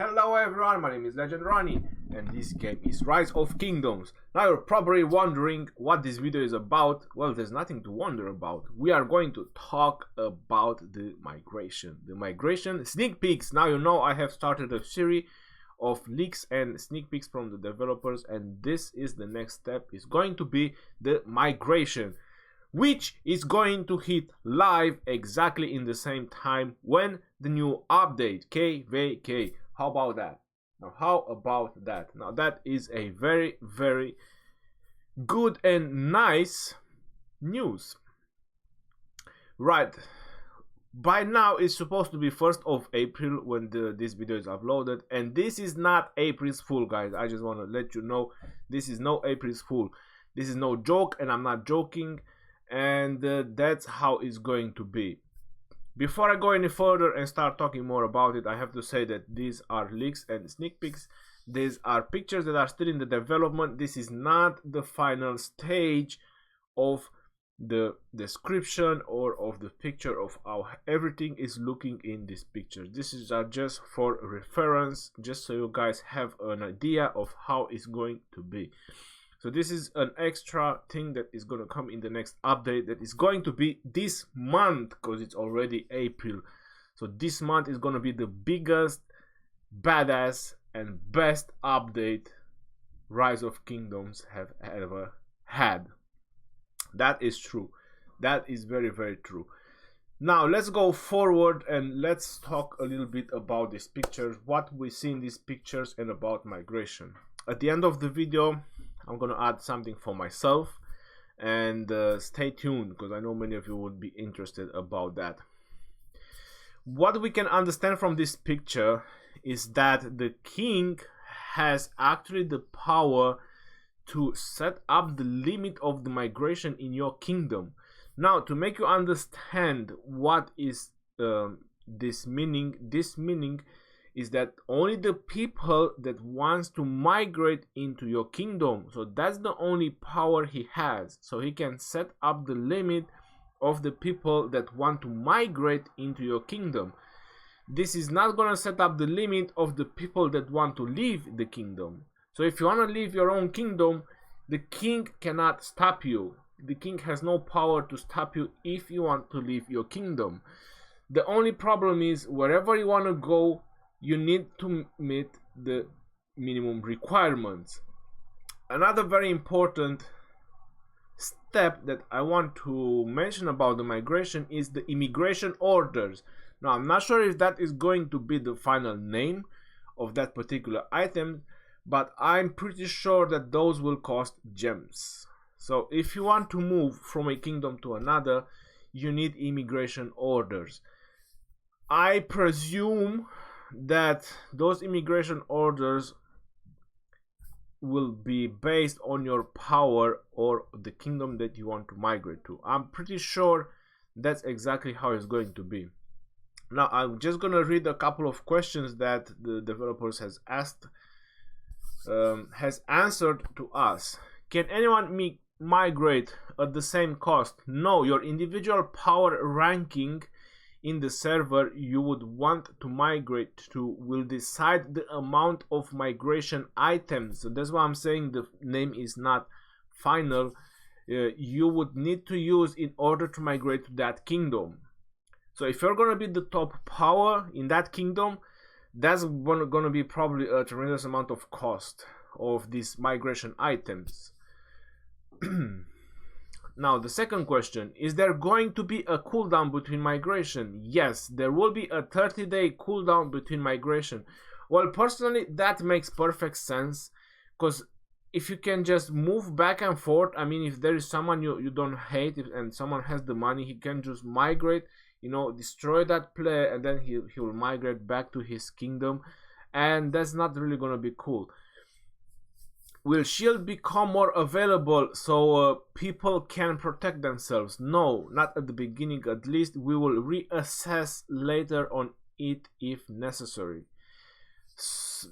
Hello everyone, my name is Legend Ronnie and this game is Rise of Kingdoms. Now you're probably wondering what this video is about. Well, there's nothing to wonder about. We are going to talk about the migration sneak peeks. Now you know I have started a series of leaks and sneak peeks from the developers, and this is the next step. Is going to be the migration, which is going to hit live exactly in the same time when the new update KVK. How about that? Now that is a very, very good and nice news. Right. By now it's supposed to be 1st of April when this video is uploaded, and this is not April's Fool, guys. I just want to let you know this is no April's Fool. This is no joke, and I'm not joking, and that's how it's going to be. Before I go any further and start talking more about it, I have to say that these are leaks and sneak peeks. These are pictures that are still in the development. This is not the final stage of the description or of the picture of how everything is looking in these pictures. This is just for reference, just so you guys have an idea of how it's going to be. So this is an extra thing that is going to come in the next update, that is going to be this month, because it's already April. So this month is going to be the biggest, badass and best update Rise of Kingdoms have ever had. That is true. That is very, very true. Now let's go forward and let's talk a little bit about these pictures, what we see in these pictures, and about migration. At the end of the video I'm going to add something for myself, and stay tuned because I know many of you would be interested about that. What we can understand from this picture is that the king has actually the power to set up the limit of the migration in your kingdom. Now, to make you understand what is this meaning is that only the people that wants to migrate into your kingdom, so that's the only power he has. So he can set up the limit of the people that want to migrate into your kingdom. This is not going to set up the limit of the people that want to leave the kingdom. So if you want to leave your own kingdom, the king cannot stop you. The king has no power to stop you if you want to leave your kingdom. The only problem is wherever you want to go, you need to meet the minimum requirements. Another very important step that I want to mention about the migration is the immigration orders. Now, I'm not sure if that is going to be the final name of that particular item, but I'm pretty sure that those will cost gems. So if you want to move from a kingdom to another, you need immigration orders. I presume that those immigration orders will be based on your power or the kingdom that you want to migrate to. I'm pretty sure that's exactly how it's going to be. Now I'm just gonna read a couple of questions that the developers has answered to us. Can anyone migrate at the same cost? No, your individual power ranking in the server you would want to migrate to will decide the amount of migration items. So that's why I'm saying the name is not final. You would need to use in order to migrate to that kingdom. So if you're going to be the top power in that kingdom, that's going to be probably a tremendous amount of cost of these migration items. Now, the second question, is there going to be a cooldown between migration? Yes, there will be a 30-day cooldown between migration. Well, personally, that makes perfect sense, because if you can just move back and forth, I mean, if there is someone you don't hate and someone has the money, he can just migrate, you know, destroy that player, and then he will migrate back to his kingdom, and that's not really going to be cool. Will shield become more available so people can protect themselves? No, not at the beginning at least. We will reassess later on it if necessary.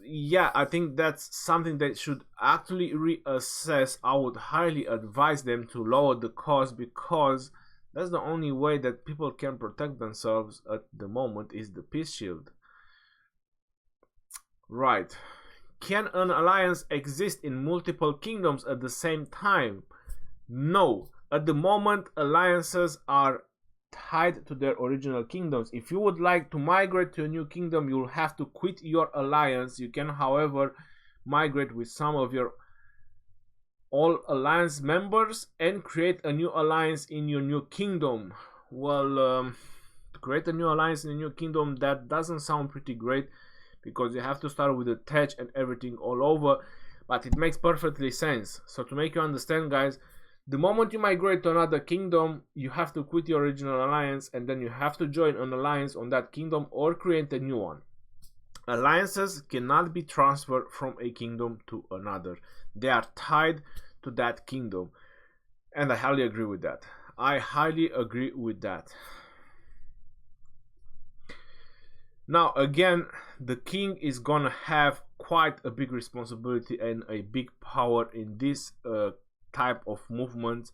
Yeah, I think that's something that should actually reassess. I would highly advise them to lower the cost, because that's the only way that people can protect themselves at the moment is the peace shield. Right. Can an alliance exist in multiple kingdoms at the same time? No. At the moment, alliances are tied to their original kingdoms. If you would like to migrate to a new kingdom, you'll have to quit your alliance. You can, however, migrate with some of your all alliance members and create a new alliance in your new kingdom. Well, to create a new alliance in a new kingdom, that doesn't sound pretty great, because you have to start with attach and everything all over, but it makes perfectly sense. So to make you understand, guys, the moment you migrate to another kingdom, you have to quit your original alliance, and then you have to join an alliance on that kingdom or create a new one. Alliances cannot be transferred from a kingdom to another. They are tied to that kingdom, and I highly agree with that. I highly agree with that. Now again, the king is gonna have quite a big responsibility and a big power in this type of movement.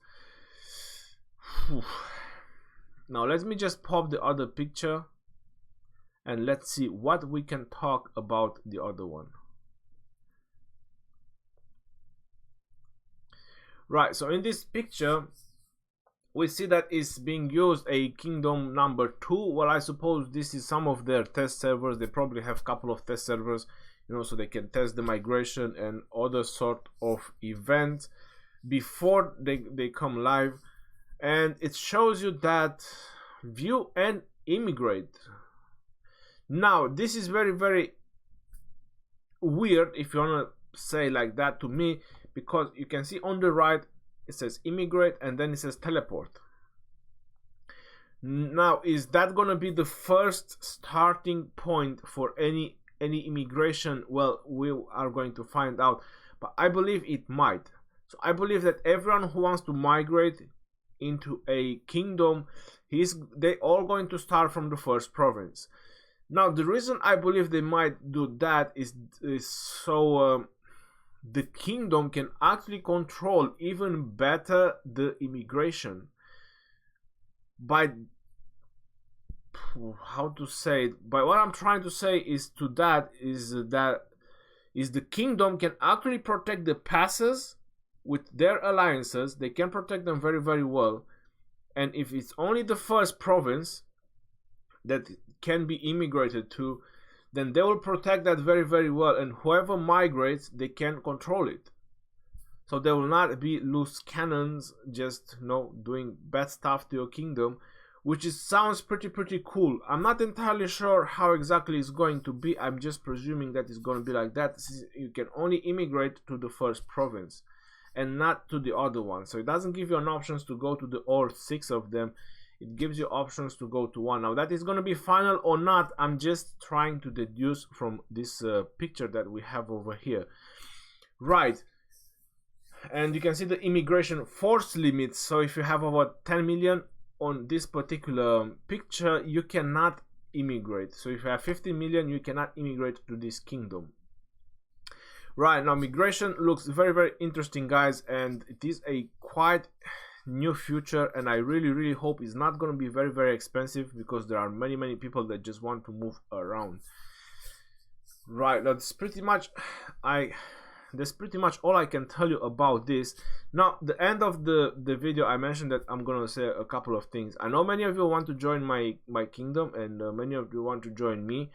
Now let me just pop the other picture and let's see what we can talk about the other one. Right, so in this picture we see that is being used a kingdom number 2. Well, I suppose this is some of their test servers. They probably have a couple of test servers, you know, so they can test the migration and other sort of events before they come live. And it shows you that view and immigrate. Now this is very, very weird, if you want to say like that to me, because you can see on the right it says immigrate and then it says teleport. Now, is that gonna be the first starting point for any immigration? Well, we are going to find out, but I believe it might. So I believe that everyone who wants to migrate into a kingdom, they all going to start from the first province. Now the reason I believe they might do that is so the kingdom can actually control even better the immigration by, how to say it, by what I'm trying to say is that the kingdom can actually protect the passes with their alliances. They can protect them very, very well, and if it's only the first province that can be immigrated to, then they will protect that very, very well, and whoever migrates, they can control it. So there will not be loose cannons just, you know, doing bad stuff to your kingdom, which sounds pretty cool. I'm not entirely sure how exactly it's going to be. I'm just presuming that it's going to be like that. You can only immigrate to the first province and not to the other one. So it doesn't give you an options to go to the all 6 of them. It gives you options to go to one. Now that is going to be final or not, I'm just trying to deduce from this picture that we have over here. Right, and you can see the immigration force limits. So if you have over 10 million on this particular picture, you cannot immigrate. So if you have 50 million, you cannot immigrate to this kingdom. Right, now migration looks very, very interesting, guys, and it is a quite new future, and I really hope it's not going to be very, very expensive, because there are many people that just want to move around. Right, that's pretty much all I can tell you about this. Now, the end of the video, I mentioned that I'm gonna say a couple of things. I know many of you want to join my kingdom, and many of you want to join me.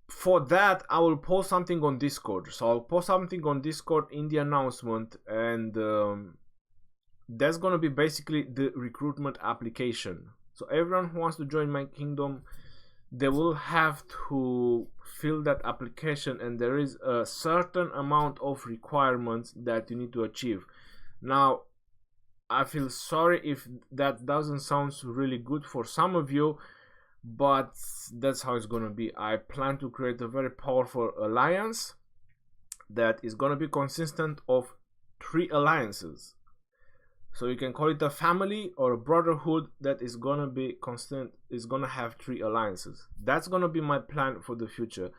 For that, I will post something on Discord. So I'll post something on Discord in the announcement, and that's gonna be basically the recruitment application. So everyone who wants to join my kingdom, they will have to fill that application, and there is a certain amount of requirements that you need to achieve. Now, I feel sorry if that doesn't sound really good for some of you, but that's how it's gonna be. I plan to create a very powerful alliance that is gonna be consistent of 3 alliances. So you can call it a family or a brotherhood that is gonna be constant, is gonna have 3 alliances. That's gonna be my plan for the future.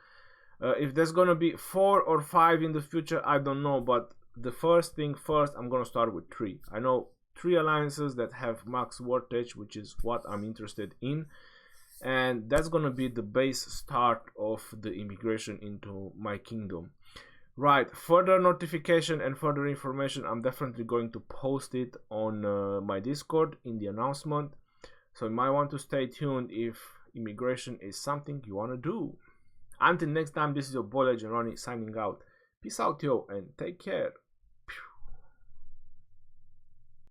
If there's gonna be 4 or 5 in the future, I don't know, but the first thing first, I'm gonna start with 3. I know 3 alliances that have max voltage, which is what I'm interested in, and that's gonna be the base start of the immigration into my kingdom. Right, further notification and further information, I'm definitely going to post it on my Discord in the announcement, so you might want to stay tuned if immigration is something you want to do. Until next time, this is your boy Legend Ronnie signing out. Peace out, yo, and take care.